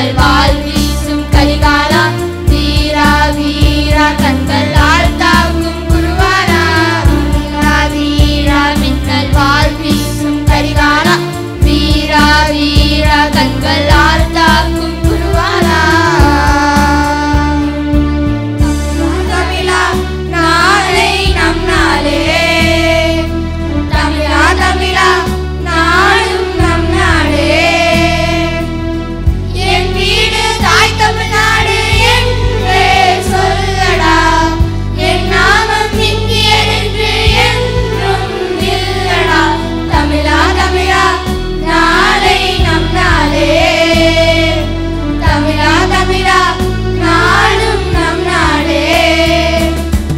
மின்னல் வாள் வீசும் கரிகாலா, வீரா வீரா கண்களால் தாக்கும் குருவாரா. வீரா வீரா மின்னல் வாள் வீசும் கரிகாலா, வீரா வீரா கண்களால் தாக்கும் குருவாரா. தமிழா நாளை நம் நாளே, தமிழா தமிழா நாளும் நம் நாடே. என் வீடு தாய் தமிழ்நாடு என்றே சொல்லடா, என் நாமம் இந்தியர் என்று என்றும் இல்லடா. தமிழா தமிழா நாளை நம் நாளே, தமிழா தமிழா நாளும் நம் நாடே.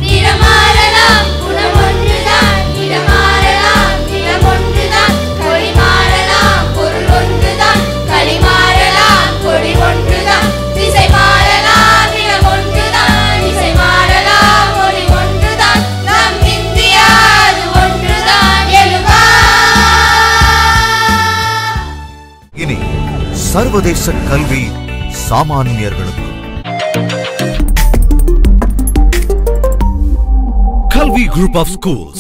நிறமாறலாம் குணம் ஒன்றுதான், இடமாறலாம் நிலம் ஒன்றுதான், கொடி மாறலாம் பொருள் ஒன்றுதான், களி மாறலாம் கொடி ஒன்றுதான், திசை மாறலாம் நிலம் ஒன்றுதான், இசை மாறலாம் மொழி ஒன்றுதான், நம் இந்தியா அது ஒன்றுதான். எழுவா இனி சர்வதேச கல்வி சாமானியர்களுக்கு. Kalvi Group of Schools,